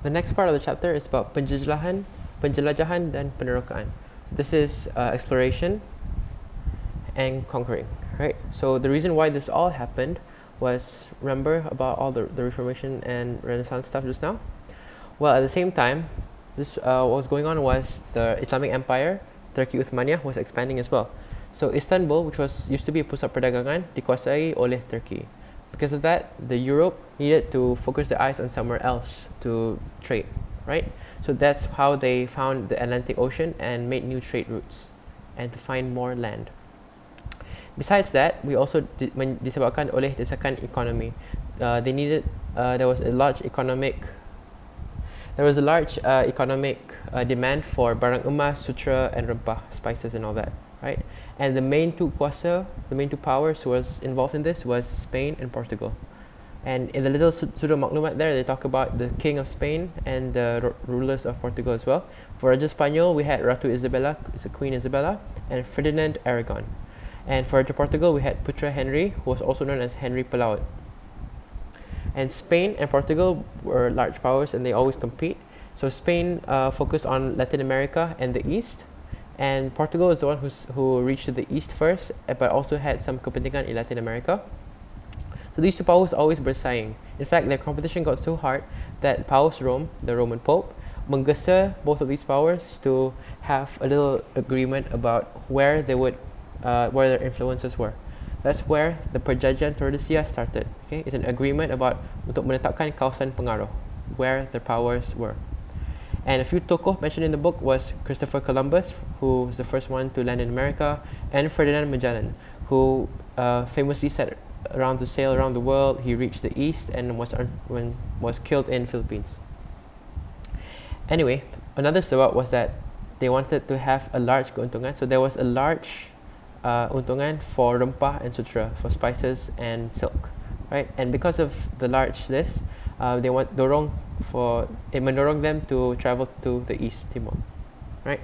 The next part of the chapter is about Penjelajahan dan Penerokaan. This is exploration and conquering, right? So the reason why this all happened was, remember about all the Reformation and Renaissance stuff just now? Well, at the same time, this what was going on was the Islamic Empire, Turki Uthmaniyah, was expanding as well. So Istanbul, which was used to be a pusat perdagangan, dikuasai oleh Turkey. Because of that, the Europe needed to focus their eyes on somewhere else to trade, right? So that's how they found the Atlantic Ocean and made new trade routes and to find more land. Besides that, we also disebabkan oleh desakan economy. They needed there was a large economic demand for barang emas, sutra, and rempah, spices, and all that, right? And the main two powers who was involved in this was Spain and Portugal. And in the little sudut maklumat there, they talk about the King of Spain and the rulers of Portugal as well. For Raja Spanyol, we had Ratu Isabella, Queen Isabella, and Ferdinand Aragon. And for Portugal, we had Putra Henry, who was also known as Henry Pelaut. And Spain and Portugal were large powers, and they always compete. So Spain focused on Latin America and the East, and Portugal is the one who reached to the East first, but also had some kepentingan in Latin America. So these two powers always bersaing. In fact, their competition got so hard that Paus Rome, the Roman Pope, menggesa both of these powers to have a little agreement about where they would, where their influences were. That's where the Perjanjian Tordesillas started. Okay, it's an agreement about untuk menetapkan kawasan pengaruh, where their powers were. And a few tokoh mentioned in the book was Christopher Columbus, who was the first one to land in America, and Ferdinand Magellan, who famously set around to sail around the world. He reached the East and was killed in Philippines. Anyway, another sebab was that they wanted to have a large keuntungan, so there was a large untungan for rempah and sutra, for spices and silk, right? And because of the large this, they mendorong them to travel to the East Timor, right?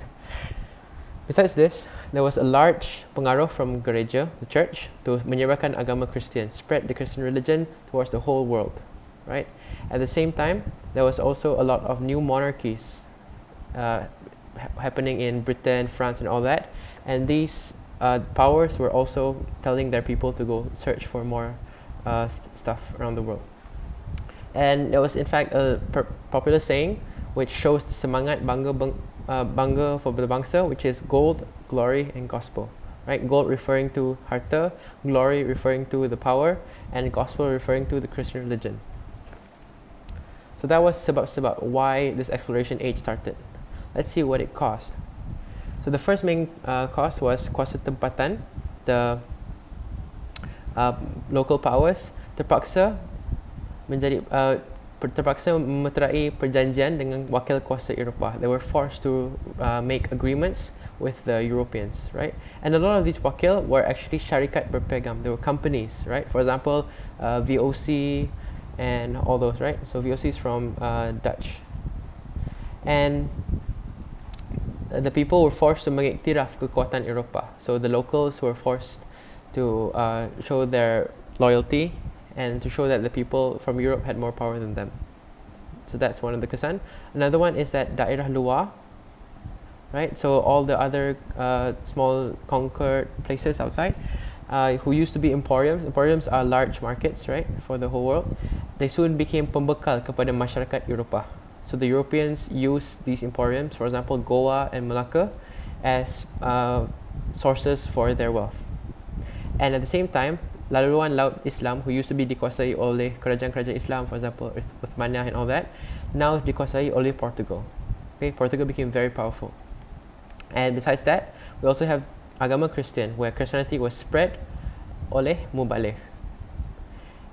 Besides this, there was a large pengaruh from gereja, the church, to menyebarkan agama Kristian, spread the Christian religion towards the whole world, right? At the same time, there was also a lot of new monarchies happening in Britain, France, and all that, and these powers were also telling their people to go search for more stuff around the world. And there was in fact a popular saying which shows the semangat bangga for the bangsa, which is gold, glory, and gospel. Right? Gold referring to harta, glory referring to the power, and gospel referring to the Christian religion. So that was sebab why this exploration age started. Let's see what it cost. So the first main cost was kuasa tempatan. The local powers terpaksa memeterai perjanjian dengan wakil kuasa Eropah. They were forced to make agreements with the Europeans, right? And a lot of these wakil were actually syarikat berpegam. They were companies, right? For example, VOC and all those, right? So VOC is from Dutch. And the people were forced to mengiktiraf kekuatan Eropah. So the locals were forced to show their loyalty and to show that the people from Europe had more power than them. So that's one of the kesan. Another one is that daerah luar, right? So all the other small conquered places outside who used to be emporiums. Emporiums are large markets, right, for the whole world. They soon became pembekal kepada masyarakat Eropah. So the Europeans used these emporiums, for example, Goa and Malacca, as sources for their wealth. And at the same time, laluan laut Islam, who used to be dikuasai oleh kerajaan-kerajaan Islam, for example, Uthmaniyah and all that, now dikuasai oleh Portugal. Okay, Portugal became very powerful. And besides that, we also have agama Christian, where Christianity was spread oleh Mubalih.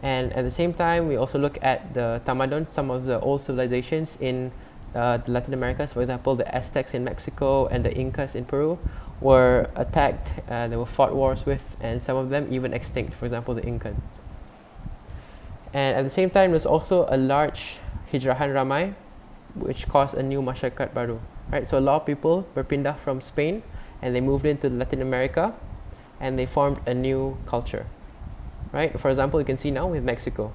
And at the same time, we also look at the tamadun, some of the old civilizations in Latin America. For example, the Aztecs in Mexico and the Incas in Peru were attacked, they were fought wars with, and some of them even extinct, for example, the Incans. And at the same time, there's also a large hijrahan ramai, which caused a new masyarakat baru. Right? So a lot of people berpindah from Spain, and they moved into Latin America, and they formed a new culture. Right? For example, you can see now with Mexico.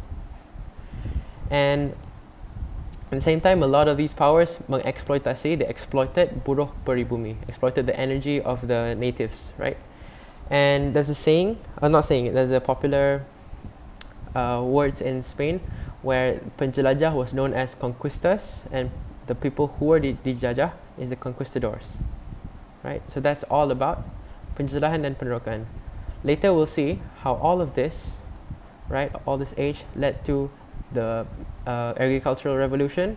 And At the same time, a lot of these powers mengeksploitasi, they exploited buruh peribumi, exploited the energy of the natives, right? And there's a saying, I'm not saying it, there's a popular words in Spain where penjelajah was known as conquistors, and the people who were dijajah is the conquistadors, right? So that's all about penjelajahan dan penerokaan. Later we'll see how all of this, right, all this age led to the agricultural revolution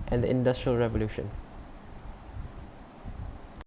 and the industrial revolution.